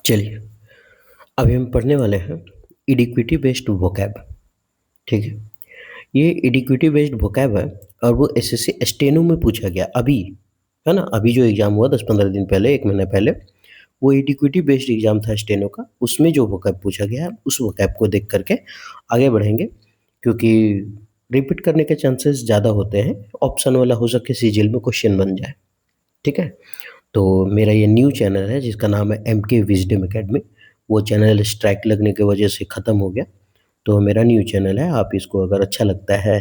चलिए, अभी हम पढ़ने वाले हैं इडिक्विटी बेस्ड वोकैब। ठीक है। ये इडिक्विटी बेस्ड वोकैब है और वो एसएससी स्टेनो में पूछा गया अभी, है ना? अभी जो एग्ज़ाम हुआ 10-15 दिन पहले, 1 महीना पहले, वो इडिक्विटी बेस्ड एग्ज़ाम था स्टेनो का। उसमें जो वोकैब पूछा गया है, उस वोकैब को देख कर के आगे बढ़ेंगे, क्योंकि रिपीट करने के चांसेस ज़्यादा होते हैं। ऑप्शन वाला हो सके सीजीएल में क्वेश्चन बन जाए। ठीक है? तो मेरा ये न्यू चैनल है जिसका नाम है एमके विज़डम अकेडमी। वो चैनल स्ट्राइक लगने की वजह से ख़त्म हो गया। तो मेरा न्यू चैनल है, आप इसको अगर अच्छा लगता है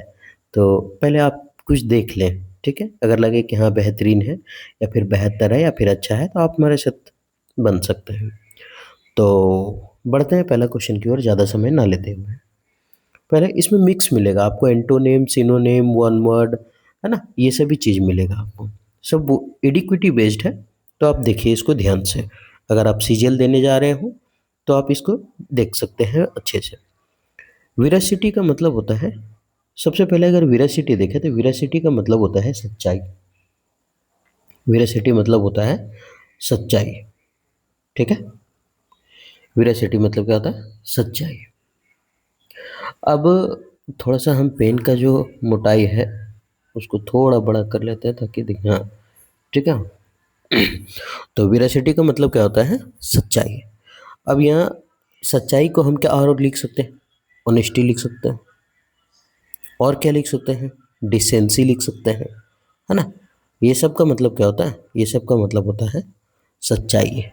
तो पहले आप कुछ देख लें, ठीक है? अगर लगे कि हाँ बेहतरीन है या फिर बेहतर है या फिर अच्छा है तो आप हमारे साथ बन सकते हैं। तो बढ़ते हैं पहला क्वेश्चन की ओर ज़्यादा समय ना लेते हुए। पहले इसमें मिक्स मिलेगा आपको, एंटोनिम, सिनोनिम, वन वर्ड, है ना? ये सभी चीज़ मिलेगा आपको। सब वो एडिक्विटी बेस्ड है, तो आप देखिए इसको ध्यान से। अगर आप सीजीएल देने जा रहे हो तो आप इसको देख सकते हैं अच्छे से। वेरासिटी का मतलब होता है, सबसे पहले अगर वेरासिटी देखें तो वेरासिटी का मतलब होता है सच्चाई। वेरासिटी मतलब होता है सच्चाई, ठीक है? वेरासिटी मतलब क्या होता है? सच्चाई। अब थोड़ा सा हम पेन का जो मोटाई है उसको थोड़ा बड़ा कर लेते हैं ताकि दिखे, हाँ, ठीक है। तो वेरासिटी का मतलब क्या होता है? सच्चाई। अब यहाँ सच्चाई को हम क्या और लिख सकते हैं? ऑनेस्टी लिख सकते हैं। और क्या लिख सकते हैं? डिसेंसी लिख सकते हैं, है ना? ये सब का मतलब क्या होता है? ये सब का मतलब होता है सच्चाई,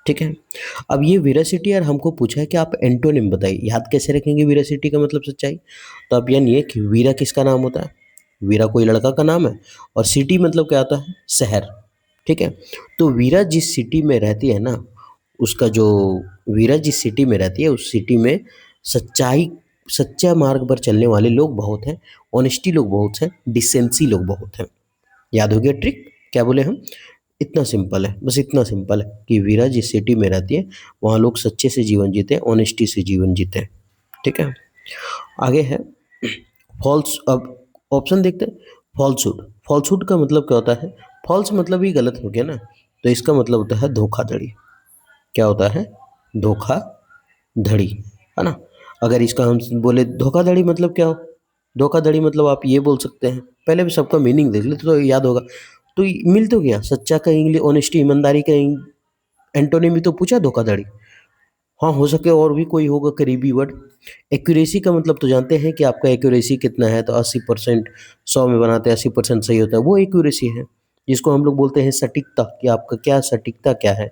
ठीक है। अब ये वेरासिटी यार हमको पूछा है कि आप एंटोनिम बताइए, याद कैसे रखेंगे वेरासिटी का मतलब सच्चाई? तो आप यानी ये कि वीरा किसका नाम होता है? वीरा कोई लड़का का नाम है। और सिटी मतलब क्या होता है? शहर, ठीक है। तो वीरा जिस सिटी में रहती है ना, उसका जो वीरा जिस सिटी में रहती है उस सिटी में सच्चाई, सच्चा मार्ग पर चलने वाले लोग बहुत हैं, ऑनेस्टी लोग बहुत हैं, डिसेंसी लोग बहुत हैं। याद हो गया ट्रिक? क्या बोले हम? इतना सिंपल है, बस इतना सिंपल है कि वीरा जिस सिटी में रहती है वहाँ लोग सच्चे से जीवन जीते हैं, ऑनेस्टी से जीवन जीते हैं, ठीक है। आगे है फॉल्स। अब ऑप्शन देखते हैं। फॉल्सहुड, फॉल्सहुड का मतलब क्या होता है? फॉल्स मतलब ही गलत हो गया ना, तो इसका मतलब होता है धोखाधड़ी। क्या होता है? धोखाधड़ी, है ना? अगर इसका हम बोले धोखाधड़ी मतलब क्या हो? धोखाधड़ी मतलब आप ये बोल सकते हैं, पहले भी सबका मीनिंग देख लेते तो याद होगा। तो मिल तो गया, सच्चा का इंग्लिश ऑनेस्टी, ईमानदारी का एंटोनिम तो पूछा, धोखाधड़ी। हाँ, हो सके और भी कोई होगा करीबी वर्ड। एक्यूरेसी का मतलब तो जानते हैं कि आपका एक्यूरेसी कितना है, तो 80%, 100 में बनाते हैं 80% सही होता है, वो एक्यूरेसी है। जिसको हम लोग बोलते हैं सटीकता, कि आपका क्या सटीकता क्या है।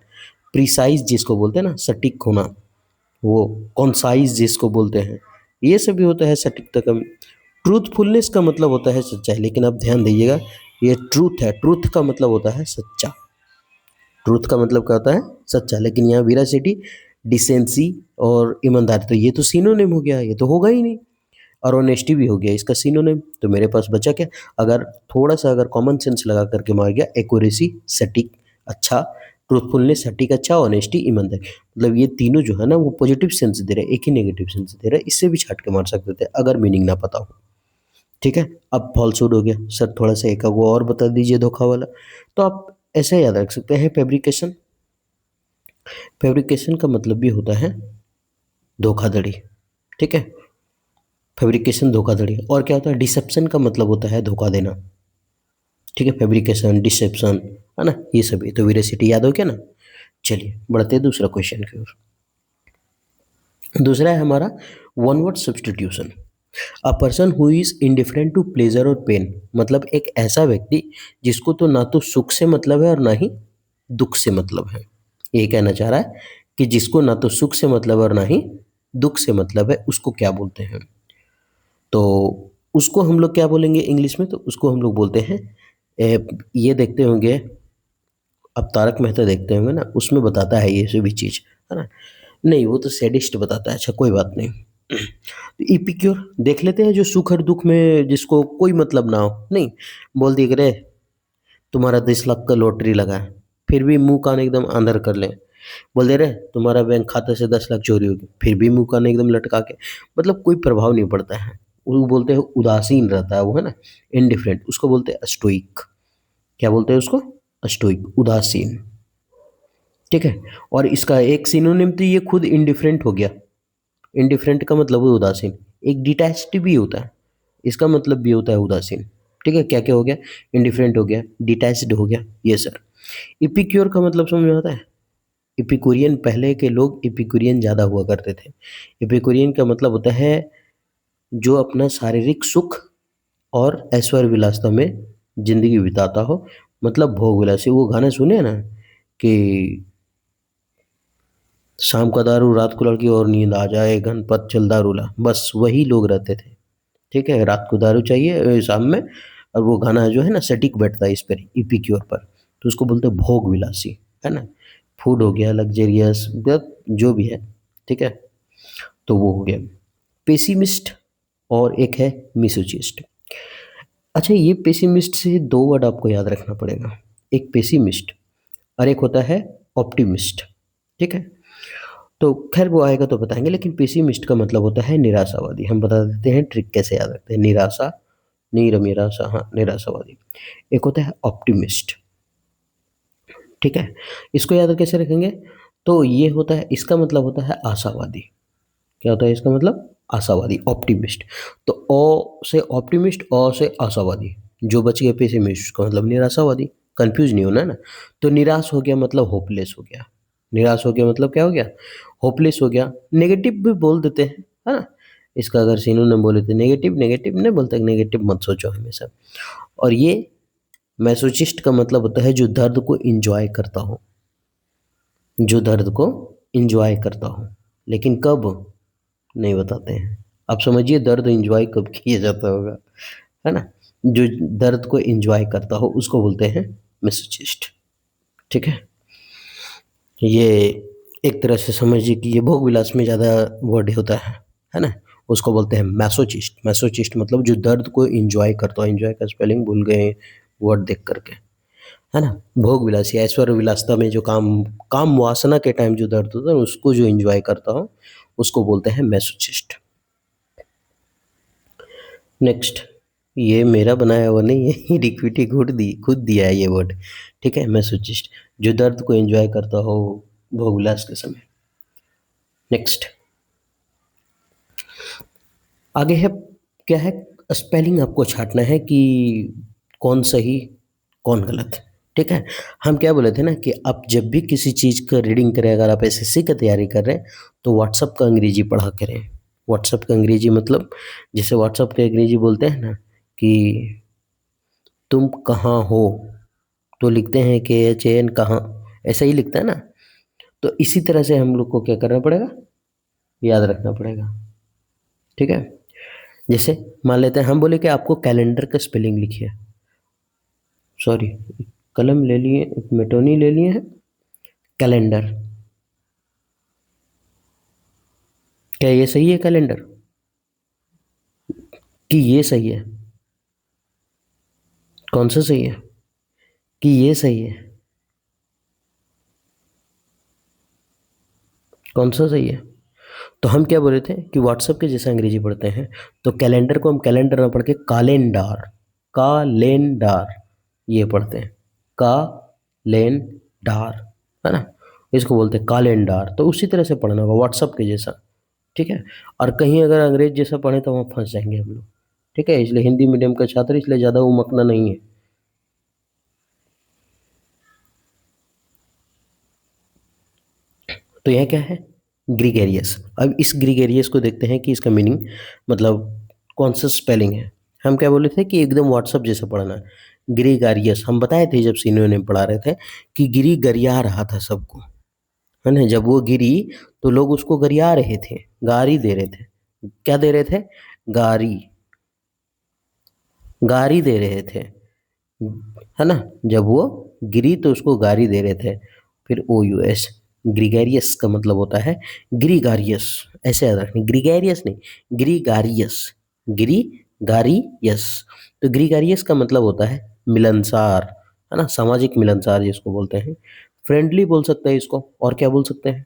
प्रिसाइज जिसको बोलते हैं ना, सटीक होना, वो कॉन्साइज जिसको बोलते हैं, ये सब भी होता है सटीकता का। ट्रूथफुलनेस का मतलब होता है सच्चाई, लेकिन आप ध्यान दीजिएगा, ये ट्रूथ है, ट्रूथ का मतलब होता है सच्चा। ट्रूथ का मतलब क्या होता है? सच्चा। लेकिन यहाँ वेरासिटी, डिसेंसी और ईमानदारी, तो ये तो सिनोनिम हो गया, ये तो होगा ही नहीं। और ऑनेस्टी भी हो गया इसका सिनोनिम, तो मेरे पास बचा क्या? अगर थोड़ा सा अगर कॉमन सेंस लगा करके मार गया, एक्यूरेसी सटीक अच्छा, ट्रूथफुलनेस सटीक अच्छा, ऑनेस्टी ईमानदारी, मतलब ये तीनों जो है ना वो पॉजिटिव सेंस दे रहे हैं, एक ही नेगेटिव सेंस दे रहा है। इससे भी छाट के मार सकते थे अगर मीनिंग ना पता हो, ठीक है। अब फॉल्सहुड हो गया, सर थोड़ा सा एक आगो और बता दीजिए धोखा वाला। तो आप ऐसे याद रख सकते हैं, फेब्रिकेशन। फेब्रिकेशन का मतलब भी होता है धोखाधड़ी, ठीक है। फेब्रिकेशन धोखाधड़ी। और क्या होता है? डिसेप्शन का मतलब होता है धोखा देना, ठीक है। फेब्रिकेशन, डिसेप्शन, है ना, ये सभी। तो वेरासिटी याद हो गया ना। चलिए बढ़ते हैं दूसरा क्वेश्चन की ओर। दूसरा है हमारा one word substitution. A person who is indifferent to pleasure और पेन, मतलब एक ऐसा व्यक्ति जिसको तो ना तो सुख से मतलब है और ना ही दुख से मतलब है। ये कहना चाह रहा है कि जिसको ना तो सुख से मतलब है और ना ही दुख से मतलब है, उसको क्या बोलते हैं? तो उसको हम लोग क्या बोलेंगे इंग्लिश में? तो उसको हम लोग बोलते हैं, ये देखते होंगे अब, तारक मेहता देखते होंगे ना, उसमें बताता है ये सभी चीज़, है ना? नहीं, वो तो सैडिस्ट बताता है। अच्छा कोई बात नहीं। तो इपिक्योर देख लेते हैं, जो सुख और दुख में जिसको कोई मतलब ना हो, नहीं, बोल दिया करे तुम्हारा 10 लाख का लॉटरी लगा है, फिर भी मुंह कान एकदम अंदर कर ले। बोल दे रहे तुम्हारा बैंक खाते से 10 लाख चोरी हो गई, फिर भी मुंह कान एकदम लटका के, मतलब कोई प्रभाव नहीं पड़ता है। वो बोलते हैं उदासीन रहता है वो, है ना, इनडिफरेंट, उसको बोलते हैं स्टोइक। क्या बोलते हैं उसको? स्टोइक, उदासीन। ठीक है। और इसका एक सिनोनिम तो ये खुद इंडिफरेंट हो गया। इंडिफरेंट का मतलब है उदासीन। एक डिटैच्ड भी होता है, इसका मतलब भी होता है उदासीन। ठीक है, क्या क्या हो गया, इंडिफरेंट हो गया, डिटैच्ड हो गया, ये सर। इपिक्योर का मतलब समझ में आता है? इपिकुरियन, पहले के लोग इपिकुरियन ज़्यादा हुआ करते थे। इपिकुरियन का मतलब होता है जो अपना शारीरिक सुख और ऐश्वर्य विलासिता में जिंदगी बिताता हो, मतलब भोग विलासी। वो गाने सुने ना कि शाम का दारू रात को लड़की और नींद आ जाए घनपत चल दारूला, बस वही लोग रहते थे। ठीक है, रात को दारू चाहिए शाम में। और वो गाना जो है ना सटीक बैठता है इस पर, इपिक्योर पर, तो उसको बोलते हैं भोग विलासी, है ना। फूड हो गया लग्जरियस, जो भी है। ठीक है, तो वो हो गया पेसिमिस्ट, और एक है मिसोचिस्ट। अच्छा, ये पेसिमिस्ट से दो वर्ड आपको याद रखना पड़ेगा, एक पेसिमिस्ट और एक होता है ऑप्टिमिस्ट। ठीक है, तो खैर वो आएगा तो बताएंगे, लेकिन पेसिमिस्ट का मतलब होता है निराशावादी। हम बता देते हैं ट्रिक कैसे याद रखते हैं। निराशा, नीर निराशा, हाँ निराशावादी। एक होता है ऑप्टिमिस्ट। ठीक है, इसको याद कैसे रखेंगे? तो ये होता है, इसका मतलब होता है आशावादी। क्या होता है इसका मतलब? आशावादी, ऑप्टिमिस्ट। तो ओ से ऑप्टिमिस्ट, ओ से आशावादी, जो बच गया पेसिमिस्ट का मतलब निराशावादी। कंफ्यूज नहीं होना है ना। तो निराश हो गया मतलब होपलेस हो गया। निराश हो गया मतलब क्या हो गया? होपलेस हो गया। नेगेटिव भी बोल देते हैं, है ना। इसका अगर सिनोनिम बोले तो नेगेटिव, नेगेटिव नहीं बोलते, नेगेटिव मत सोचो हमेशा। और ये मैसोचिस्ट का मतलब होता है जो दर्द को इंजॉय करता हो, जो दर्द को इंजॉय करता हो। लेकिन कब, नहीं बताते हैं। आप समझिए दर्द एंजॉय कब किया जाता होगा, है ना। जो दर्द को एंजॉय करता हो उसको बोलते हैं मैसोचिस्ट। ठीक है, ये एक तरह से समझिए कि ये भोग विलास में ज़्यादा वर्ड होता है ना। उसको बोलते हैं मैसोचिस्ट। मैसोचिस्ट मतलब जो दर्द को एंजॉय करता हो। एंजॉय का स्पेलिंग भूल गए वर्ड देख करके, है ना। भोग विलास या ऐश्वर्य विलासिता में जो काम काम वासना के टाइम जो दर्द होता है उसको जो एंजॉय करता हो उसको बोलते हैं मैसोचिस्ट। नेक्स्ट, ये मेरा बनाया हुआ नहीं है, इक्विटी खुद दिया है ये वर्ड। ठीक है, मैसोचिस्ट, जो दर्द को एंजॉय करता हो भोग विलास के समय। नेक्स्ट, आगे है, क्या है, स्पेलिंग आपको छांटना है कि कौन सही कौन गलत। ठीक है, हम क्या बोले थे ना कि आप जब भी किसी चीज़ का रीडिंग करें, अगर आप एसएससी का तैयारी कर रहे हैं तो व्हाट्सअप का अंग्रेजी पढ़ा करें। व्हाट्सअप का अंग्रेजी मतलब, जैसे व्हाट्सअप का अंग्रेजी बोलते हैं ना कि तुम कहाँ हो, तो लिखते हैं के एच एन कहाँ, ऐसा ही लिखता है ना। तो इसी तरह से हम लोग को क्या करना पड़ेगा, याद रखना पड़ेगा। ठीक है, जैसे मान लेते हैं हम बोले कि आपको कैलेंडर का स्पेलिंग लिखिए, सॉरी कलम ले लिए, मेटोनी ले लिए हैं, कैलेंडर, क्या ये सही है कैलेंडर, कि ये सही है? कौन सा सही है, कि ये सही है? कौन सा सही है? तो हम क्या बोले थे कि व्हाट्सएप के जैसे अंग्रेजी पढ़ते हैं, तो कैलेंडर को हम कैलेंडर ना पढ़ के कालेंडार, कालेंडार ये पढ़ते हैं, कालेंडार, है ना। इसको बोलते हैं कालेंडार। तो उसी तरह से पढ़ना होगा व्हाट्सएप के जैसा। ठीक है, और कहीं अगर अंग्रेज जैसा पढ़े तो वहाँ फंस जाएंगे हम लोग। ठीक है, इसलिए हिंदी मीडियम का छात्र, इसलिए ज़्यादा उमकना नहीं है। तो यह क्या है, ग्रीगेरियस। अब इस ग्रीगेरियस को देखते हैं कि इसका मीनिंग मतलब कौन सा स्पेलिंग है। हम क्या बोले थे कि एकदम व्हाट्सअप जैसा पढ़ना है। ग्रीगारियस हम बताए थे जब सीनियर ने पढ़ा रहे थे कि गिरी गरिया रहा था सबको, है ना। जब वो गिरी तो लोग उसको गरिया रहे थे, गारी दे रहे थे। क्या दे रहे थे? गारी, गारी दे रहे थे, है ना। जब वो गिरी तो उसको गारी दे रहे थे। फिर ओ यू एस, ग्रीगेरियस का मतलब होता है ग्रीगारियस। ऐसे याद रखना, ग्रीगेरियस नहीं, ग्रीगारियस, ग्रीगारियस। तो ग्रीगारियस का मतलब होता है मिलनसार, है ना, सामाजिक मिलनसार जिसको बोलते हैं। फ्रेंडली बोल सकते हैं इसको, और क्या बोल सकते हैं,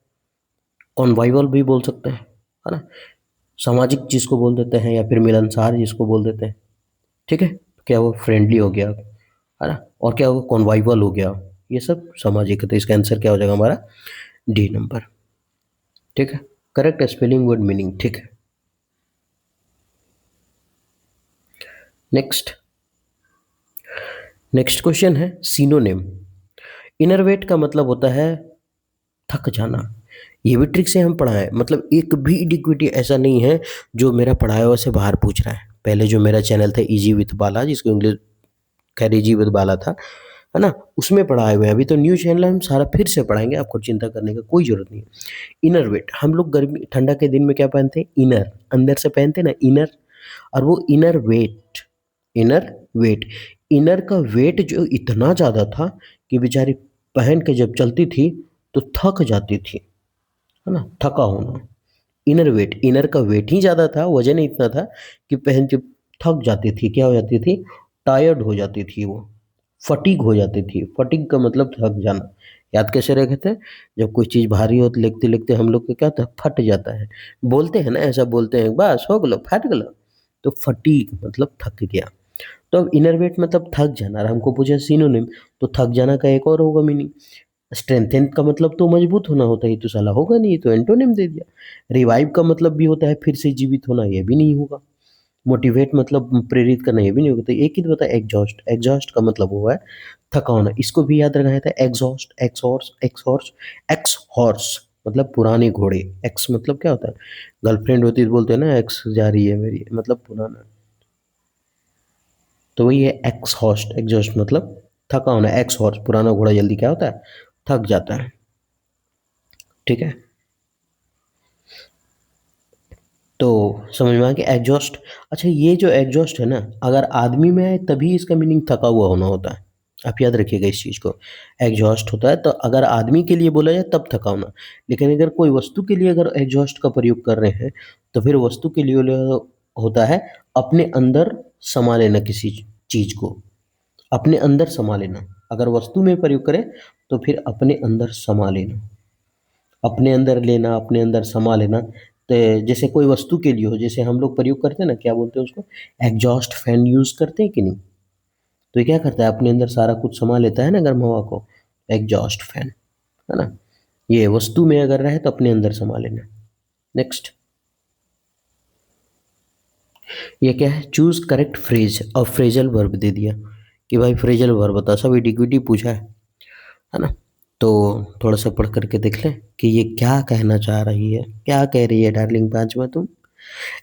कॉन्वाइवल भी बोल सकते हैं, है ना। सामाजिक जिसको बोल देते हैं या फिर मिलनसार जिसको बोल देते हैं। ठीक है, क्या वो फ्रेंडली हो गया, है ना। और क्या वो कॉन्वाइवल हो गया, ये सब सामाजिक है, तो इसका आंसर क्या हो जाएगा हमारा डी नंबर। ठीक है, करेक्ट स्पेलिंग वर्ड मीनिंग। ठीक है, नेक्स्ट नेक्स्ट क्वेश्चन है सिनोनिम। इनरवेट का मतलब होता है थक जाना। ये भी ट्रिक से हम पढ़ाएं, मतलब एक भी इडिक्विटी ऐसा नहीं है जो मेरा पढ़ाया हुआ से बाहर पूछ रहा है। पहले जो मेरा चैनल था इजी विथ बाला, जिसको इंग्लिश खैर इजी विथ बाला था, है ना, उसमें पढ़ाए हुए हैं। अभी तो न्यू चैनल है, हम सारा फिर से पढ़ाएंगे, आपको चिंता करने का कोई जरूरत नहीं है। इनर वेट, हम लोग गर्मी ठंडा के दिन में क्या पहनते हैं, इनर, अंदर से पहनते हैं ना इनर, और वो inner weight, inner weight, inner का वेट जो इतना ज़्यादा था कि बेचारी पहन के जब चलती थी तो थक जाती थी, है ना, थका होना। इनर वेट, इनर का वेट ही ज़्यादा था, वजन ही इतना था कि पहन के थक जाती थी, क्या हो जाती थी, टायर्ड हो जाती थी, वो फटीग हो जाती थी। फटीग का मतलब थक जाना। याद कैसे रखे थे, जब कोई चीज़ भारी हो तो लिखते लिखते हम लोग को क्या होता है, फट जाता है। बोलते हैं ना, ऐसा बोलते हैं, बस हो गलो, फट गलो, तो फटीग मतलब थक गया। तो अब इनर वेट मतलब थक जाना, और हमको पूछा सिनोनिम, तो थक जाना का एक और होगा मीनिंग। स्ट्रेंथन का मतलब तो मजबूत होना होता है, ये तो साला होगा नहीं, ये तो एंटोनिम दे दिया। रिवाइव का मतलब भी होता है फिर से जीवित होना, ये भी नहीं होगा। मोटिवेट मतलब प्रेरित करना, ये भी नहीं होगा। तो एक ही तो बताया एग्जॉस्ट, एग्जॉस्ट का मतलब हुआ है थका होना। इसको भी याद रखना था, exhaust, x horse, x horse, x horse मतलब पुराने घोड़े। एक्स मतलब क्या होता है, गर्लफ्रेंड होती है तो बोलते हैं ना एक्स जा रही है मेरी, मतलब पुराना। तो वही है एक्स हॉर्स, एग्जॉस्ट मतलब थका होना। एक्स हॉर्स पुराना घोड़ा जल्दी क्या होता है, थक जाता है। ठीक है, तो समझ में आ गया एग्जॉस्ट। अच्छा, ये जो एग्जॉस्ट है ना, अगर आदमी में आए तभी इसका मीनिंग थका हुआ होना होता है। आप याद रखिएगा इस चीज़ को। एग्जॉस्ट होता है तो अगर आदमी के लिए बोला जाए तब थका होना, लेकिन अगर कोई वस्तु के लिए अगर एग्जॉस्ट का प्रयोग कर रहे हैं तो फिर वस्तु के लिए होता है अपने अंदर समा लेना किसी चीज़ को, अपने अंदर समा लेना। अगर वस्तु में प्रयोग करें तो फिर अपने अंदर समा लेना, अपने अंदर लेना, अपने अंदर समा लेना। तो जैसे कोई वस्तु के लिए हो, जैसे हम लोग प्रयोग करते हैं ना, क्या बोलते हैं उसको, एग्जॉस्ट फैन यूज़ करते हैं कि नहीं। तो ये क्या करता है, अपने अंदर सारा कुछ समा लेता है ना गर्म हवा को, एग्जॉस्ट फैन, है ना। ये वस्तु में अगर रहे तो अपने अंदर समा लेना। नेक्स्ट, ये क्या है, चूज करेक्ट फ्रेज, और फ्रेजल वर्ब दे दिया कि भाई फ्रेजल वर्ब बता, सब इडिक्विटी पूछा है ना। तो थोड़ा सा पढ़ करके देख लें कि ये क्या कहना चाह रही है, क्या कह रही है डार्लिंग पांचवा तुम।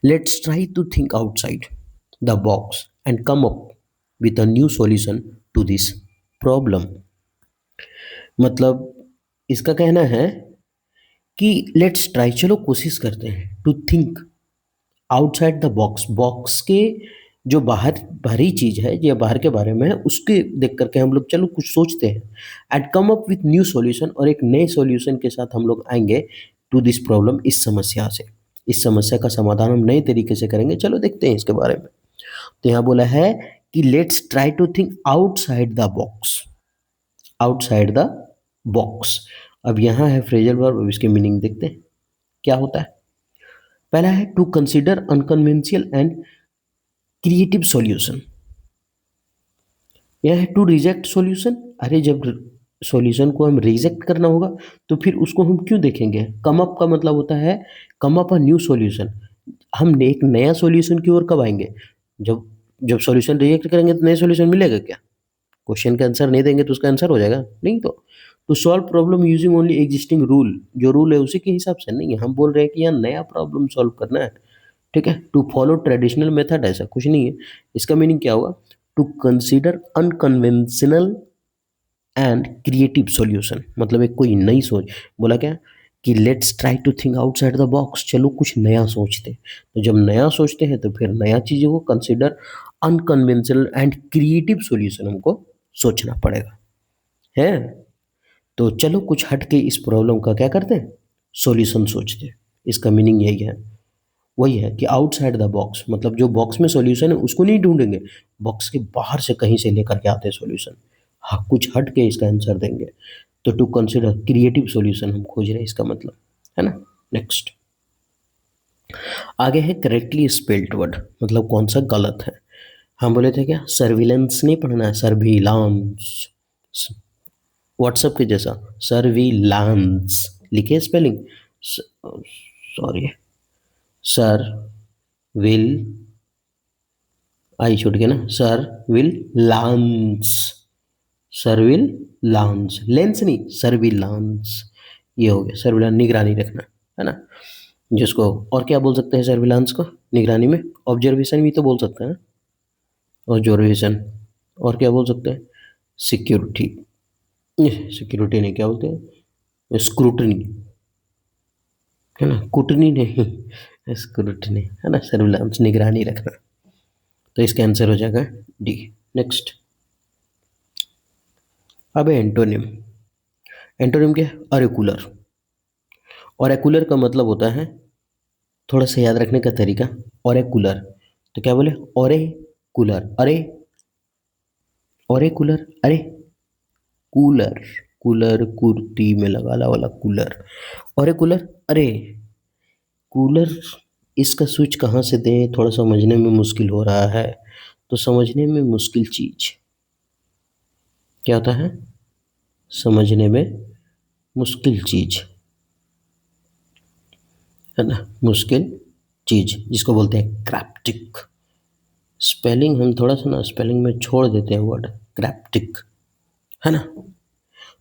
Let's try to think outside the box and come up with a new solution to this problem. मतलब इसका कहना है कि लेट्स ट्राई, चलो कोशिश करते हैं, to think outside the box, box के जो बाहर बाहरी चीज है या बाहर के बारे में है उसके देख करके हम लोग चलो कुछ सोचते हैं। And come up with new solution, और एक नए सॉल्यूशन के साथ हम लोग आएंगे टू दिस प्रॉब्लम, इस समस्या से। इस समस्या का समाधान हम नए तरीके से करेंगे, चलो देखते हैं इसके बारे में। तो यहाँ बोला है कि let's try to think outside the box, outside the box. अब यहाँ है फ्रेजल वर्ब, अब इसके मीनिंग देखते हैं क्या होता है। पहला है to consider unconventional and creative solution. यह है टू रिजेक्ट सॉल्यूशन। अरे जब सॉल्यूशन को हम रिजेक्ट करना होगा तो फिर उसको हम क्यों देखेंगे। कम अप का मतलब होता है कम अप अ न्यू सॉल्यूशन। हम एक नया सॉल्यूशन की ओर कब आएंगे, जब जब सॉल्यूशन रिजेक्ट करेंगे तो नया सॉल्यूशन मिलेगा क्या। क्वेश्चन का आंसर नहीं देंगे तो उसका आंसर हो जाएगा नहीं। तो solve problem using only existing rule, जो रूल है उसी के हिसाब से नहीं है। हम बोल रहे हैं कि यहाँ नया प्रॉब्लम सॉल्व करना है। ठीक है, टू फॉलो ट्रेडिशनल मेथड ऐसा कुछ नहीं है। इसका मीनिंग क्या होगा, to consider unconventional and creative solution, मतलब एक कोई नई सोच। बोला क्या कि let's try to think outside the box, चलो कुछ नया सोचते हैं। तो जब नया सोचते हैं तो फिर नया चीज़ों को consider unconventional and creative solution हमको सोचना पड़ेगा, है। तो चलो कुछ हट के इस प्रॉब्लम का क्या करते हैं, सॉल्यूशन सोचते हैं। इसका मीनिंग यही है, वही है कि आउटसाइड द बॉक्स, मतलब जो बॉक्स में सॉल्यूशन है उसको नहीं ढूंढेंगे, बॉक्स के बाहर से कहीं से लेकर के आते हैं सॉल्यूशन। हाँ, कुछ हट के इसका आंसर देंगे। तो टू कंसिडर क्रिएटिव सॉल्यूशन हम खोज रहे हैं, इसका मतलब, है ना। नेक्स्ट, आगे है करेक्टली स्पेल्ड वर्ड, मतलब कौन सा गलत है। हम बोले थे क्या सर्विलेंस नहीं पढ़ना है, सर्विलांस, व्हाट्सएप के जैसा, सर्विलांस लिखिए spelling, sorry, sir will, I छूट गया ना, sir will lance, surveil lance, lens नहीं, सर्विलांस, ये हो गया सर्विलांस, निगरानी रखना, है ना। जिसको और क्या बोल सकते हैं सर्विलांस को निगरानी में, ऑब्जर्वेशन भी तो बोल सकते हैं, ऑब्जर्वेशन, और क्या बोल सकते हैं, सिक्योरिटी, सिक्योरिटी नहीं, क्या बोलते हैं, स्क्रूटनी, है ना, कुटनी नहीं, स्क्रूटनी, है ना, सर्विलांस निगरानी रखना। तो इसका आंसर हो जाएगा डी। नेक्स्ट, अब एंटोनिम, एंटोनिम क्या है, अरेकुलर, और एकुलर का मतलब होता है, थोड़ा सा याद रखने का तरीका, और कूलर, तो क्या बोले, और कूलर, अरे, और कूलर, अरे कूलर, कूलर कुर्ती में लगा वाला कूलर, और कूलर, अरे कूलर, इसका स्विच कहाँ से दें, थोड़ा समझने में मुश्किल हो रहा है। तो समझने में मुश्किल चीज क्या होता है, समझने में मुश्किल चीज, है ना, मुश्किल चीज जिसको बोलते हैं क्राप्टिक। स्पेलिंग हम थोड़ा सा ना स्पेलिंग में छोड़ देते हैं वर्ड क्राप्टिक, है ना।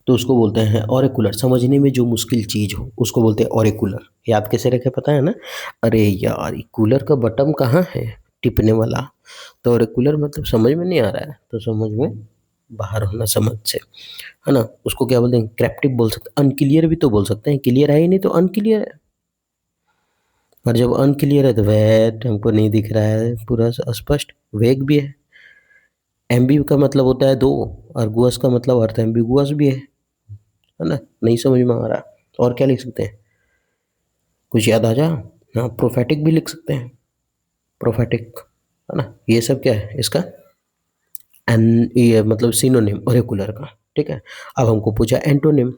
तो उसको बोलते हैं ऑरिकुलर, समझने में जो मुश्किल चीज़ हो उसको बोलते हैं ऑरिकुलर। याद कैसे रखे पता है ना, अरे यार ये कूलर का बटन कहाँ है टिपने वाला, तो ऑरिकुलर मतलब समझ में नहीं आ रहा है, तो समझ में बाहर होना समझ से, है ना। उसको क्या बोलते हैं, क्रेप्टिक बोल सकते हैं, अनक्लियर भी तो बोल सकते हैं, क्लियर है ही नहीं तो अनक्लियर है, और जब अनक्लियर है तो वैट हमको नहीं दिख रहा है पूरा स्पष्ट, वेग भी है, एम्बी का मतलब होता है दो, और गुअस का मतलब अर्थ एम्बिगुअस भी है ना, नहीं समझ में आ रहा, और क्या लिख सकते हैं, कुछ याद आ जा, हाँ प्रोफेटिक भी लिख सकते हैं, प्रोफेटिक, है ना। ये सब क्या है इसका एन, ये मतलब सिनोनिम ओरेकुलर का, ठीक है। अब हमको पूछा एंटोनिम,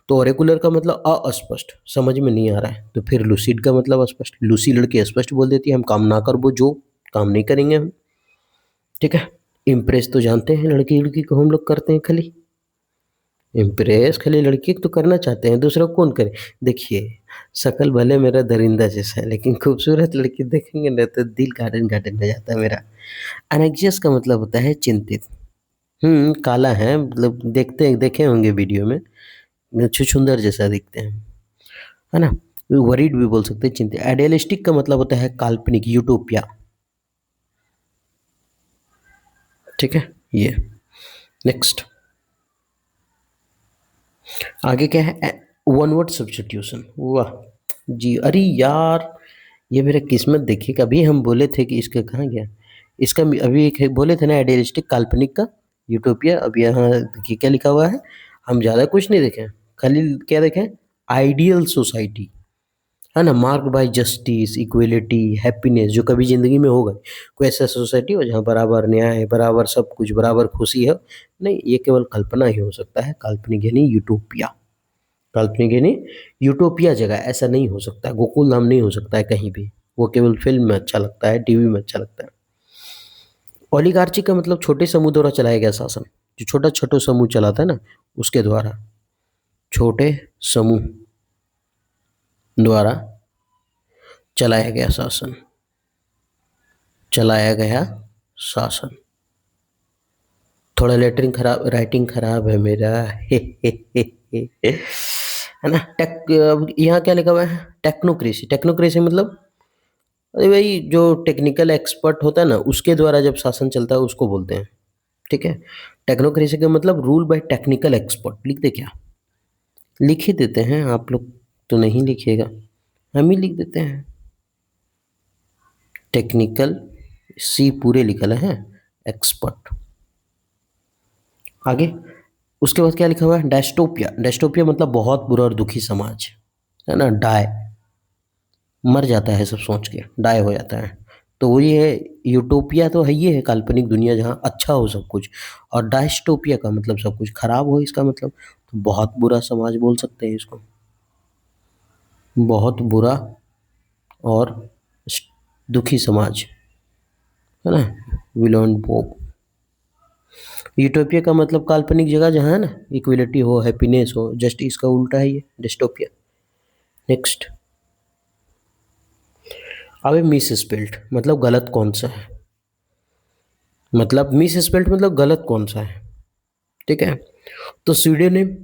तो ओरेकुलर का मतलब अस्पष्ट, समझ में नहीं आ रहा है, तो फिर लूसिड का मतलब स्पष्ट, लूसी लड़की स्पष्ट बोल देती है, हम काम ना कर वो जो काम नहीं करेंगे हम, ठीक है। इम्प्रेस तो जानते हैं लड़की लड़की को हम लोग करते हैं खाली, इम्प्रेस खाली लड़की को तो करना चाहते हैं, दूसरा को कौन करे। देखिए शक्ल भले मेरा दरिंदा जैसा है, लेकिन खूबसूरत लड़की देखेंगे ना तो दिल गार्डन गार्डन हो जाता है मेरा। अनग्जियस का मतलब होता है चिंतित, काला है, मतलब देखते देखे होंगे वीडियो में, छुछुंदर जैसा दिखते हैं, है ना। वरीड भी बोल सकते हैं, चिंतित। आइडियलिस्टिक का मतलब होता है काल्पनिक, यूटोपिया, ठीक है ये। नेक्स्ट, आगे क्या है, वन वर्ड सब्स्टिट्यूशन, वाह जी, अरे यार ये मेरा किस्मत देखिए, कभी हम बोले थे कि इसका कहाँ गया, इसका अभी एक बोले थे ना आइडियलिस्टिक काल्पनिक का यूटोपिया, अब यहाँ देखिए क्या लिखा हुआ है, हम ज़्यादा कुछ नहीं देखें, खाली क्या देखें, आइडियल सोसाइटी, है ना, mark bye justice, equality, happiness, जो कभी ज़िंदगी में होगा, कोई ऐसा सोसाइटी हो जहाँ बराबर न्याय, बराबर सब कुछ, बराबर खुशी है, नहीं ये केवल कल्पना ही हो सकता है, काल्पनिक यानी यूटोपिया, काल्पनिक यानी यूटोपिया जगह, ऐसा नहीं हो सकता है, गोकुल धाम नहीं हो सकता है कहीं भी, वो केवल फिल्म में अच्छा लगता है, टीवी में अच्छा लगता है। ओलिगार्ची का मतलब छोटे समूह द्वारा चलाया गया शासन, जो छोटा छोटा समूह चलाता है ना, उसके द्वारा, छोटे समूह द्वारा चलाया गया शासन, चलाया गया शासन। थोड़ा लेटरिंग खराब, राइटिंग खराब है मेरा, है ना। यहाँ क्या लिखा हुआ है, टेक्नोक्रेसी, टेक्नोक्रेसी मतलब अरे भाई जो टेक्निकल एक्सपर्ट होता है ना उसके द्वारा जब शासन चलता है उसको बोलते हैं, ठीक है। टेक्नोक्रेसी का मतलब रूल बाय टेक्निकल एक्सपर्ट, लिख दे क्या, लिख ही देते हैं आप लोग, तो नहीं लिखिएगा, हम ही लिख देते हैं, टेक्निकल, सी पूरे लिखल है, एक्सपर्ट। आगे उसके बाद क्या लिखा हुआ है, डेस्टोपिया, डेस्टोपिया मतलब बहुत बुरा और दुखी समाज, है ना, डाय, मर जाता है सब सोच के, डाय हो जाता है, तो वही है, यूटोपिया तो है, ये है काल्पनिक दुनिया जहाँ अच्छा हो सब कुछ, और डायस्टोपिया का मतलब सब कुछ खराब हो, इसका मतलब तो बहुत बुरा समाज बोल सकते हैं इसको, बहुत बुरा और दुखी समाज, है ना, विलोन पोप, यूटोपिया का मतलब काल्पनिक जगह जहाँ है ना इक्वलिटी हो, हैप्पीनेस हो, जस्ट इसका उल्टा है ये डिस्टोपिया। नेक्स्ट, अब मिस स्पेल्ट मतलब गलत कौन सा है, मतलब मिस स्पेल्ट मतलब गलत कौन सा है, ठीक है। तो स्यूडोनेम,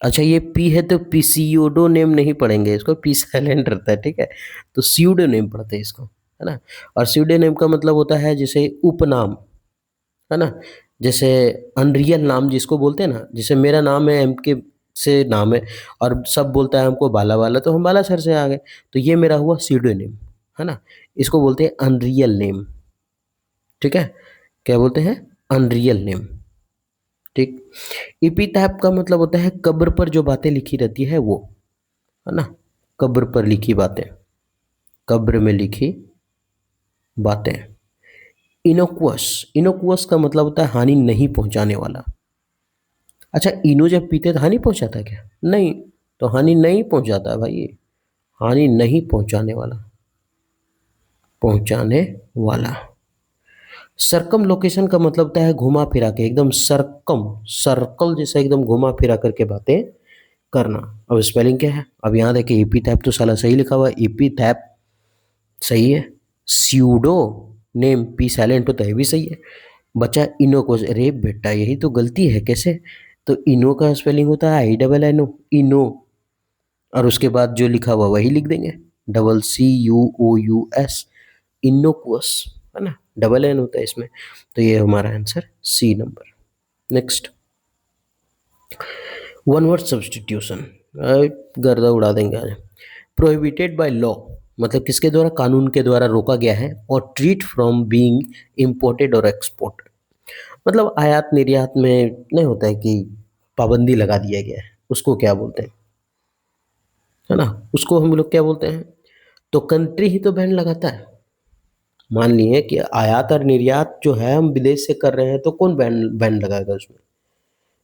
अच्छा ये पी है तो पीसीओडो नेम नहीं पढ़ेंगे इसको, पी साइलेंट रहता है, ठीक है। तो स्यूडोनेम पढ़ते हैं इसको, है ना। और स्यूडोनेम का मतलब होता है जैसे उपनाम, है ना। जैसे अनरियल नाम जिसको बोलते हैं ना, जैसे मेरा नाम है एम के से नाम है, और सब बोलता है हमको बाला वाला, तो हम बाला सर से आ गए, तो ये मेरा हुआ स्यूडोनेम, है ना। इसको बोलते हैं अनरियल नेम, ठीक है। क्या बोलते हैं, अनरियल नेम, ठीक। इपिटैप का मतलब होता है कब्र पर जो बातें लिखी रहती है वो, है ना। कब्र पर लिखी बातें, कब्र में लिखी बातें। इनोकुअस, इनोकुअस का मतलब होता है हानि नहीं पहुंचाने वाला। अच्छा, इनो जब पीते तो हानि पहुंचाता है क्या, नहीं, तो हानि नहीं पहुंचाता है भाई, हानि नहीं पहुंचाने वाला, पहुंचाने वाला। सरकम लोकेशन का मतलब होता है घुमा फिरा के, एकदम सरकम, सर्कल जैसा एकदम घुमा फिरा करके बातें करना। अब स्पेलिंग क्या है, अब यहाँ देखिए इपीथैप तो साला सही लिखा हुआ है, इपीथैप सही है, स्यूडो नेम पी साइलेंट होता है भी सही है। बचा इनो को, अरे बेटा यही तो गलती है कैसे, तो इनो का स्पेलिंग होता है आई डबल एन ओ, इनो, और उसके बाद जो लिखा हुआ वही लिख देंगे, double C U O U S, innocuous, है ना, डबल एन होता है इसमें। तो ये हमारा answer C number. Next, one word substitution, गर्दा उड़ा देंगे आज। प्रोहिबिटेड बाय लॉ मतलब किसके द्वारा, कानून के द्वारा रोका गया है, और ट्रीट फ्रॉम बीइंग इम्पोर्टेड और एक्सपोर्ट, मतलब आयात निर्यात में नहीं होता है कि पाबंदी लगा दिया गया है, उसको क्या बोलते हैं, है ना, उसको हम लोग क्या बोलते हैं। तो कंट्री ही तो बैन लगाता है, मान लिए कि आयात और निर्यात जो है हम विदेश से कर रहे हैं, तो कौन बैन बैन लगाएगा उसमें,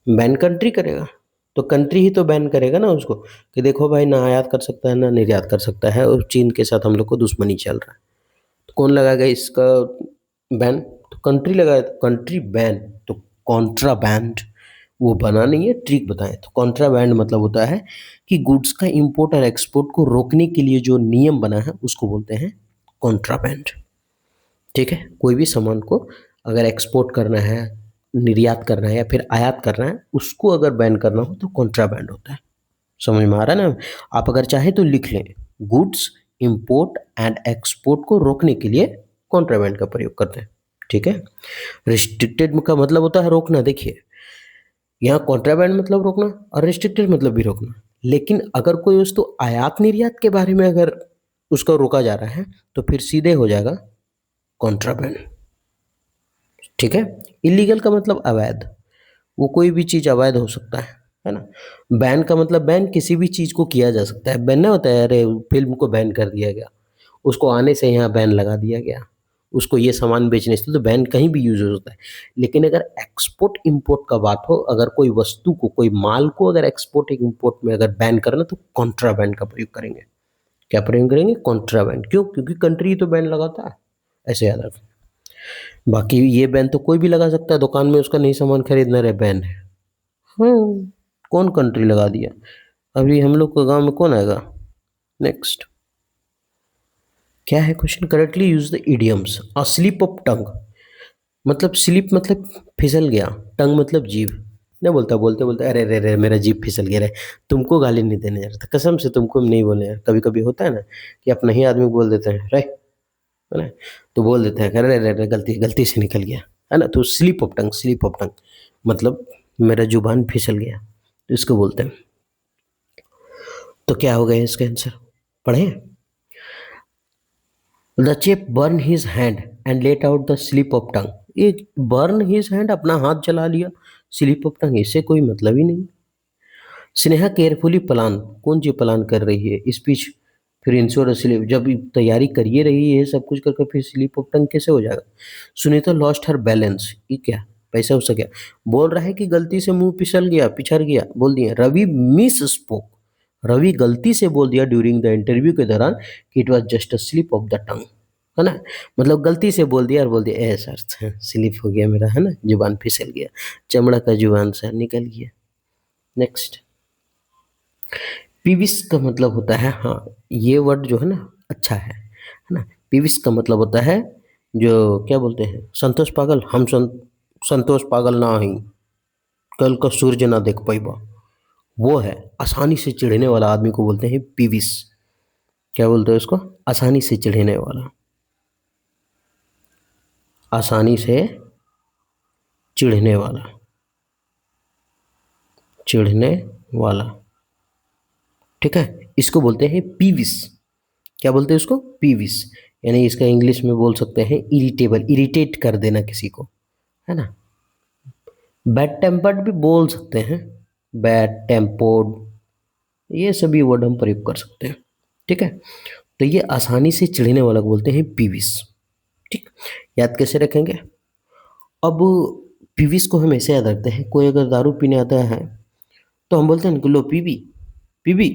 बैन कंट्री करेगा। तो कंट्री ही तो बैन करेगा ना उसको, कि देखो भाई ना आयात कर सकता है ना निर्यात कर सकता है, और चीन के साथ हम लोग को दुश्मनी चल रहा है, तो कौन लगाएगा इसका बैन, तो कंट्री लगाए, तो कंट्री बैन। तो कॉन्ट्राबैंड वो बना नहीं है, ट्रिक बताएं, तो कॉन्ट्राबैंड मतलब होता है कि गुड्स का इंपोर्ट और एक्सपोर्ट को रोकने के लिए जो नियम बना है उसको बोलते हैं कॉन्ट्राबैंड, ठीक है। कोई भी सामान को अगर एक्सपोर्ट करना है, निर्यात करना है या फिर आयात करना है, उसको अगर बैन करना हो तो कॉन्ट्राबैंड होता है। समझ में आ रहा है ना, आप अगर चाहें तो लिख लें, गुड्स इंपोर्ट एंड एक्सपोर्ट को रोकने के लिए कॉन्ट्राबैंड का प्रयोग करते हैं, ठीक है। रिस्ट्रिक्टेड का मतलब होता है रोकना, देखिए यहाँ कॉन्ट्राबैंड मतलब रोकना और रिस्ट्रिक्टेड मतलब भी रोकना, लेकिन अगर कोई वस्तु आयात निर्यात के बारे में अगर उसको रोका जा रहा है तो फिर सीधे हो जाएगा कॉन्ट्राबैंड, ठीक है। इलीगल का मतलब अवैध, वो कोई भी चीज़ अवैध हो सकता है ना। बैन का मतलब बैन किसी भी चीज़ को किया जा सकता है, बैन ना होता है, अरे फिल्म को बैन कर दिया गया, उसको आने से यहाँ बैन लगा दिया गया, उसको ये सामान बेचने से, तो बैन कहीं भी यूज हो सकता है। लेकिन अगर एक्सपोर्ट इंपोर्ट का बात हो, अगर कोई वस्तु को, कोई माल को अगर एक्सपोर्ट इंपोर्ट में अगर बैन करना, तो कॉन्ट्राबैंड का प्रयोग करेंगे। क्या प्रयोग करेंगे, कॉन्ट्राबैंड, क्यों, क्योंकि कंट्री तो बैन लगाता है, ऐसे याद रखें। बाकी ये बैन तो कोई भी लगा सकता है, दुकान में उसका नहीं सामान खरीदना रहे बैन है, कौन कंट्री लगा दिया, अभी हम लोग को गांव में कौन आएगा। नेक्स्ट, क्या है question, correctly use the idioms, a slip of tongue मतलब स्लिप मतलब फिसल गया, टंग मतलब जीभ, नहीं बोलता, बोलते बोलते अरे रे रे मेरा जीभ फिसल गया रे, तुमको गाली नहीं देने जा रहा था, कसम से तुमको हम नहीं बोले यार, कभी कभी होता है ना कि अपना ही आदमी बोल देते हैं रे, है ना, तो बोल देते हैं अरे रे रे गलती गलती से निकल गया, है ना। तो slip of tongue, slip of tongue मतलब मेरा जुबान फिसल गया, तो इसको बोलते हैं। तो क्या हो गया इसका आंसर, पढ़े, the cheap burn his hand and let out the slip of tongue, ये बर्न हिज हैंड अपना हाथ जला लिया, स्लिप ऑफ टंग इससे कोई मतलब ही नहीं। स्नेहा केयरफुली प्लान, कौन सी प्लान कर रही है स्पीच, फिर इंश्योर स्लीप, जब तैयारी करिए रही है सब कुछ करके फिर स्लीप ऑफ टंग कैसे हो जाएगा। सुनीता लॉस्ट हर बैलेंस, ये क्या, पैसा उसा क्या, बोल रहा है कि गलती से मुंह पिछल गया, पिछड़ गया, बोल दिया। रवि मिस स्पोक, रवि गलती से बोल दिया ड्यूरिंग द इंटरव्यू के दौरान कि it was just a slip of the tongue, है ना? मतलब गलती से बोल दिया और बोल दिया, सर स्लिप हो गया मेरा, है ना? ज़ुबान फिसल गया, चमड़ा का ज़ुबान से निकल गया। नेक्स्ट, पीविस का मतलब होता है, हाँ, ये वर्ड जो है ना अच्छा है ना? पीविस का मतलब होता है जो क्या बोलते हैं, संतोष पागल, संतोष पागल ना हई, कल का सूरज ना देख पाइबा, वो है। आसानी से चिढ़ने वाला आदमी को बोलते हैं पीविस। क्या बोलते हैं उसको? आसानी से चिढ़ने वाला, आसानी से चिढ़ने वाला, चिढ़ने वाला, ठीक है? इसको बोलते हैं पीविस। क्या बोलते हैं उसको? पीविस। यानी इसका इंग्लिश में बोल सकते हैं इरिटेबल, इरिटेट कर देना किसी को, है ना? बैड टेम्पर्ड भी बोल सकते हैं, बैड टेम्पर्ड, ये सभी वर्ड हम प्रयोग कर सकते हैं, ठीक है? तो ये आसानी से चिढ़ने वाला को बोलते हैं पीविस, ठीक? याद कैसे रखेंगे? अब पीविस को हम ऐसे याद रखते हैं, कोई अगर दारू पीने आता है तो हम बोलते हैं ना कि लो पीबी, पीबी,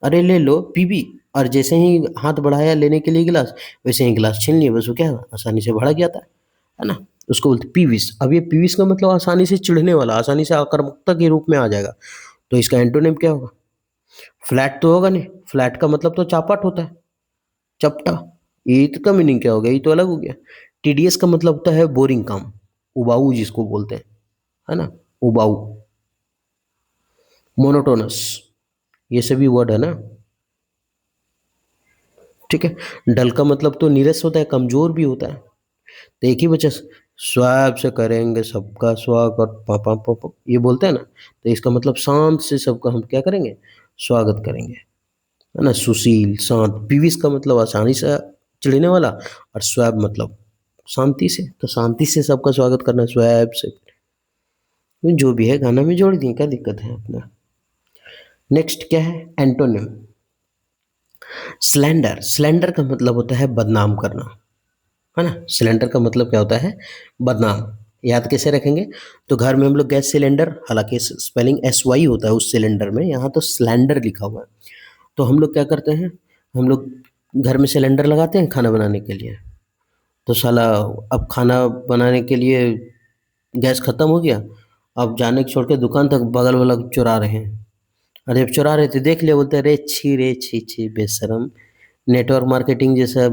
अरे ले लो पीबी, और जैसे ही हाथ बढ़ाया लेने के लिए गिलास, वैसे ही गिलास छीन लिया, बस वो क्या आसानी से भड़क जाता है ना? उसको बोलते पीविस। अब ये पीविस का मतलब आसानी से चिढ़ने वाला, आसानी से आक्रामकता के रूप में आ जाएगा, तो इसका एंटोनिम क्या होगा? फ्लैट तो होगा नहीं, फ्लैट का मतलब तो चापट होता है, चपटा। ये तो का मीनिंग क्या हो गया? ये तो अलग हो गया। टीडीएस का मतलब होता है बोरिंग काम, उबाऊ जिसको बोलते हैं, है ना? उबाऊ, मोनोटोनस, ये सभी वर्ड है ना, ठीक है? डल का मतलब तो नीरस होता है, कमजोर भी होता है। तो एक ही बच्चा स्वाब से करेंगे सबका स्वागत, पापा पापा ये बोलते हैं ना, तो इसका मतलब शांत से सबका हम क्या करेंगे? स्वागत करेंगे, है ना? सुशील, शांत। पीविस का मतलब आसानी से चिढ़ने वाला, और स्वैब मतलब शांति से, तो शांति से सबका स्वागत करना, स्वैब से। जो भी है गाना में जोड़ दिए, क्या दिक्कत है अपना? नेक्स्ट क्या है? एंटोनिम। स्लैंडर, स्लैंडर का मतलब होता है बदनाम करना, है ना? सिलेंडर का मतलब क्या होता है? बदनाम। याद कैसे रखेंगे? तो घर में हम लोग गैस सिलेंडर, हालांकि स्पेलिंग एस वाई होता है उस सिलेंडर में, यहाँ तो सिलेंडर लिखा हुआ है। तो हम लोग क्या करते हैं, हम लोग घर में सिलेंडर लगाते हैं खाना बनाने के लिए, तो साला अब खाना बनाने के लिए गैस खत्म हो गया, अब जाने के छोड़ के दुकान तक बगल वाला चुरा रहे हैं। अरे जब चुरा रहे थे देख लिया, बोलते रे छी, रे छी छी बेशरम, नेटवर्क मार्केटिंग जैसा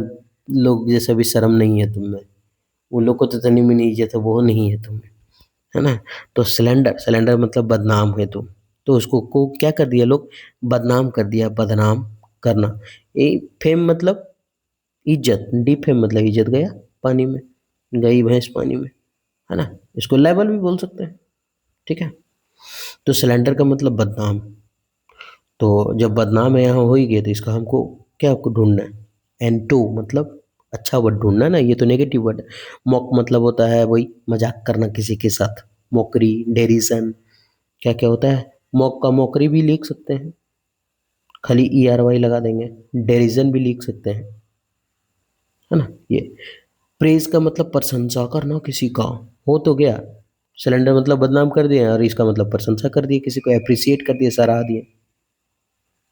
लोग जैसा भी शर्म नहीं है तुम में, उन लोग को तो तनी मनी इज्जत है, वो नहीं है तुम्हें, है ना? तो सिलेंडर, सिलेंडर मतलब बदनाम है तुम, तो उसको को क्या कर दिया लोग? बदनाम कर दिया, बदनाम करना। ये फेम मतलब इज्जत, डिफेम मतलब इज्जत गया पानी में, गई भैंस पानी में, है ना? इसको लेवल भी बोल सकते हैं, ठीक है? तो सिलेंडर का मतलब बदनाम। तो जब बदनाम है यहाँ हो ही गया, तो इसका हमको क्या आपको ढूंढना है? एंटो मतलब अच्छा वर्ड ढूंढना है ना, ये तो नेगेटिव वर्ड है। मॉक मतलब होता है वही मजाक करना किसी के साथ, मॉकरी, डेरिसन, क्या क्या होता है? मॉक का मॉकरी भी लिख सकते हैं, खाली ई आर वाई लगा देंगे। डेरिजन भी लिख सकते हैं, है ना? ये प्रेज का मतलब प्रशंसा करना किसी का, हो तो गया। सिलेंडर मतलब बदनाम कर दिया, और इसका मतलब प्रशंसा कर दिया, किसी को अप्रिसिएट कर दिया, सराह दिया,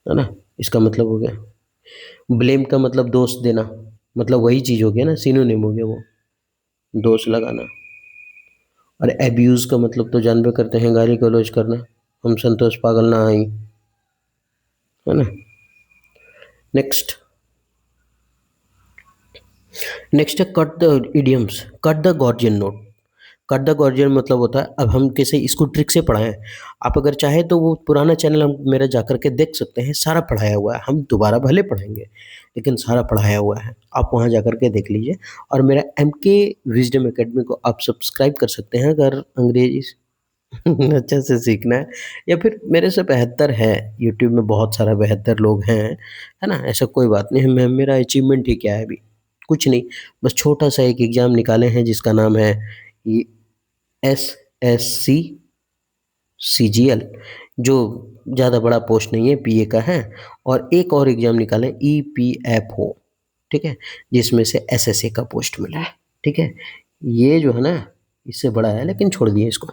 है ना? इसका मतलब हो गया। ब्लेम का मतलब दोष देना, मतलब वही चीज़ हो गया ना, सिनोनिम हो गया वो, दोष लगाना। और एब्यूज़ का मतलब तो जानबे करते हैं, गाली गलौज करना, हम संतोष पागल ना आई, है ना? नेक्स्ट, नेक्स्ट है cut the idioms, cut the Gordian knot. Cut the Gordian मतलब होता है, अब हम कैसे इसको ट्रिक से पढ़ाएं। आप अगर चाहे तो वो पुराना चैनल हम मेरा जा करके देख सकते हैं, सारा पढ़ाया हुआ है, हम दोबारा भले पढ़ेंगे लेकिन सारा पढ़ाया हुआ है, आप वहाँ जा करके देख लीजिए। और मेरा एम के विजडम एकेडमी को आप सब्सक्राइब कर सकते हैं अगर अंग्रेजी अच्छे से सीखना है, या फिर मेरे से बेहतर है, यूट्यूब में बहुत सारा बेहतर लोग हैं, है ना? ऐसा कोई बात नहीं है, मैं मेरा अचीवमेंट ही क्या है अभी, कुछ नहीं, बस छोटा सा एक एग्ज़ाम निकाले हैं जिसका नाम है एस एस सी सी जी एल, जो ज़्यादा बड़ा पोस्ट नहीं है, पीए का है। और एक और एग्ज़ाम निकालें ई पी एफ ओ, ठीक है, जिसमें से एस एस ए का पोस्ट मिला है, ठीक है? ये जो है ना इससे बड़ा है, लेकिन छोड़ दिए इसको।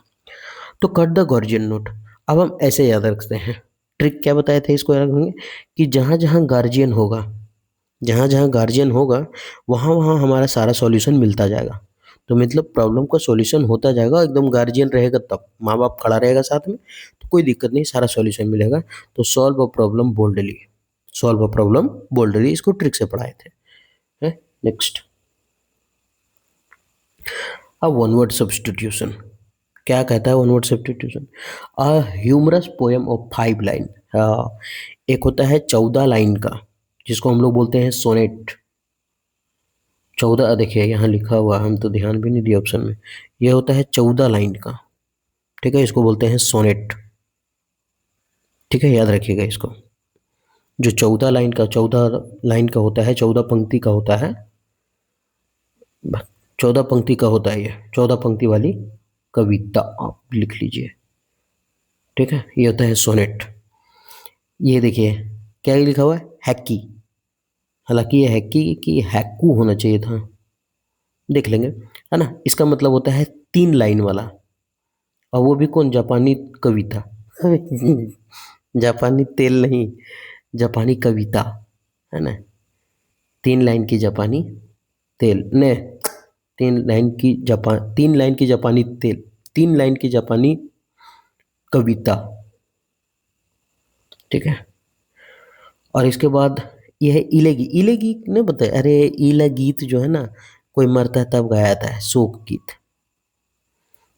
तो कट द गार्जियन नोट, अब हम ऐसे याद रखते हैं, ट्रिक क्या बताए थे इसको याद रखेंगे, कि जहाँ जहाँ गार्जियन होगा जहाँ जहाँ गार्जियन होगा वहाँ वहाँ हमारा सारा सॉल्यूशन मिलता जाएगा। तो मतलब प्रॉब्लम का सॉल्यूशन होता जाएगा, एकदम गार्जियन रहेगा तब, माँ बाप खड़ा रहेगा साथ में तो कोई दिक्कत नहीं, सारा सॉल्यूशन मिलेगा। तो solve a problem boldly, solve a problem boldly, इसको ट्रिक से पढ़ाए थे। है next, uh one word substitution. क्या कहता है one word substitution? A humorous poem of 5 line. एक होता है 14 लाइन का, जिसको हम लोग बोलते हैं सोनेट। 14, देखिए यहाँ लिखा हुआ, हम तो ध्यान भी नहीं दिए ऑप्शन में। ये होता है 14 लाइन का, ठीक है, इसको बोलते हैं सोनेट। ठीक है, याद रखिएगा इसको। जो 14 लाइन का होता है, 14 पंक्ति का होता है, 14 पंक्ति का होता है, ये 14 पंक्ति वाली कविता आप लिख लीजिए। ठीक है, ये होता है सोनेट। ये देखिए क्या लिखा हुआ है, हैक्की। हालांकि ये हैक्की की हैक्कू होना चाहिए था, देख लेंगे, है ना। इसका मतलब होता है 3 लाइन वाला, और वो भी कौन, जापानी कविता। जापानी तेल नहीं, जापानी कविता, है ना। 3 लाइन की जापानी तेल ने, 3 लाइन की जापानी तेल, 3 लाइन की जापानी कविता। ठीक है, और इसके बाद यह है इलेगी। इलेगी नहीं बताया, अरे इला गीत जो है ना, कोई मरता है तब गाया जाता है, शोक गीत।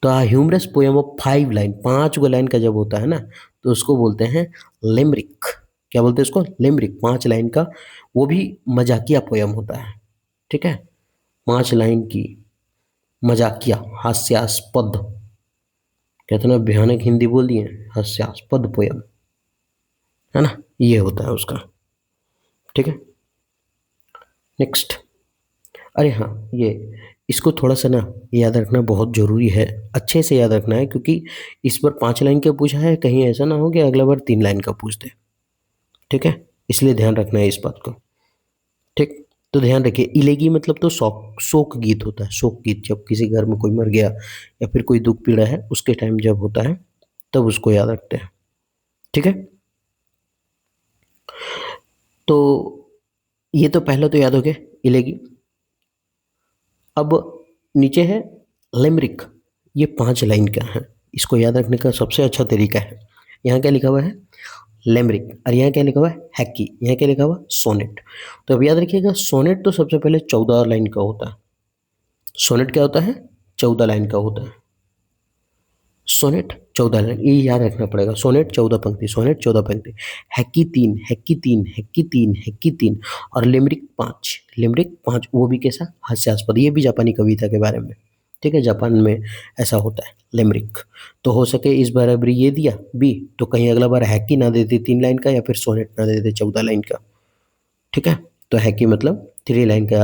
तो ह्यूमरस पोएम ऑफ 5 लाइन, 5 गो लाइन का जब होता है ना, तो उसको बोलते हैं लिमरिक। क्या बोलते हैं उसको, लिमरिक। 5 लाइन का, वो भी मजाकिया पोएम होता है। ठीक है, 5 लाइन की मजाकिया, हास्यास्पद, कहते ना भयानक हिंदी बोल दिए, हास्यास्पद पोयम, है ना, ये होता है उसका। ठीक है, नेक्स्ट। अरे हाँ, ये इसको थोड़ा सा ना याद रखना बहुत ज़रूरी है, अच्छे से याद रखना है, क्योंकि इस बार 5 लाइन का पूछा है, कहीं ऐसा ना हो कि अगला बार 3 लाइन का पूछ दे। ठीक है, इसलिए ध्यान रखना है इस बात को। ठीक, तो ध्यान रखिए, इलेगी मतलब तो शोक शोक गीत होता है, शोक गीत। जब किसी घर में कोई मर गया या फिर कोई दुख पीड़ा है, उसके टाइम जब होता है, तब उसको याद रखते हैं। ठीक है, तो ये तो पहला तो याद हो गया, इलेगी। अब नीचे है लिमरिक, ये 5 लाइन का है। इसको याद रखने का सबसे अच्छा तरीका है, यहाँ क्या लिखा हुआ है, लिमरिक, और यहाँ क्या लिखा हुआ है, हैक्की। यहाँ क्या लिखा हुआ, सोनेट। तो अब याद रखिएगा, सोनेट तो सबसे पहले 14 लाइन का होता है। सोनेट क्या होता है, 14 लाइन का होता है। सोनेट 14 लाइन, ये याद रखना पड़ेगा। सोनेट 14 पंक्ति, सोनेट 14 पंक्ति। हैक्की 3, हैक्की 3, हैक्की 3, हैक्की 3, और लिमरिक 5, लिमरिक 5, वो भी कैसा, हास्यास्पद। ये भी जापानी कविता के बारे में। ठीक है, जापान में ऐसा होता है लिमरिक। तो हो सके इस बार अभी ये दिया बी, तो कहीं अगला बार हैक्की ना दे दे 3 लाइन का, या फिर सोनेट ना दे दे 14 लाइन का। ठीक है, तो हैक्की मतलब 3 लाइन का,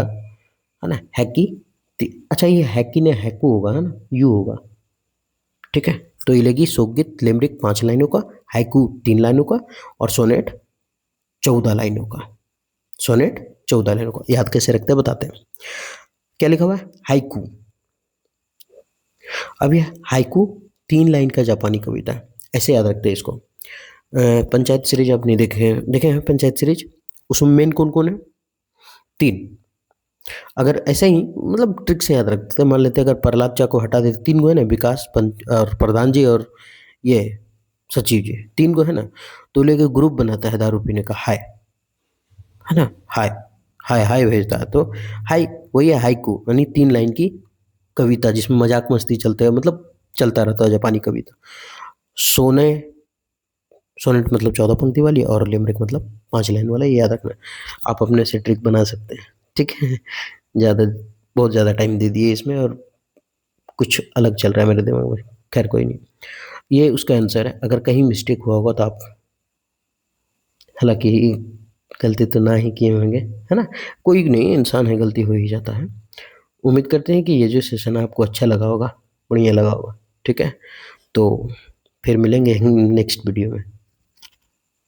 है ना, हैक्की। अच्छा, ये हैक्की ने हैक्कू होगा, है ना, यू होगा। ठीक है, तो ये लेगी शोकगीत लिमरिक 5 लाइनों का, हाइकू 3 लाइनों का, और सोनेट 14 लाइनों का। सोनेट 14 लाइनों का याद कैसे रखते हैं बताते हैं। क्या लिखा हुआ है, हाइकू। अब ये हाइकू 3 लाइन का जापानी कविता है, ऐसे याद रखते हैं इसको। पंचायत सीरीज आपने देखे देखे हैं, पंचायत सीरीज, उसमें मेन कौन कौन है, 3। अगर ऐसे ही मतलब ट्रिक से याद रखते हैं, मान लेते हैं अगर प्रहलाद चा को हटा देते, 3 गो है ना, विकास पंच और प्रधान जी और ये सचिव जी, 3 गो है ना, तो लेके ग्रुप बनाता है दारू पीने का, हाय, है ना, हाय, हाय हाय भेजता है, तो हाय वही है हाइकू, यानी 3 लाइन की कविता जिसमें मजाक मस्ती चलते हैं, मतलब चलता रहता है, जापानी कविता। सोने, सोनेट मतलब 14 पंक्ति वाली, और लिमरिक मतलब 5 लाइन वाला, ये याद रखना। आप अपने से ट्रिक बना सकते हैं। ठीक है, ज़्यादा, बहुत ज़्यादा टाइम दे दिए इसमें, और कुछ अलग चल रहा है मेरे दिमाग में, खैर कोई नहीं। ये उसका आंसर है, अगर कहीं मिस्टेक हुआ होगा तो आप, हालांकि गलती तो ना ही किए होंगे, है ना, कोई नहीं, इंसान है, गलती हो ही जाता है। उम्मीद करते हैं कि ये जो सेशन आपको अच्छा लगा होगा, बढ़िया लगा होगा। ठीक है, तो फिर मिलेंगे नेक्स्ट वीडियो में।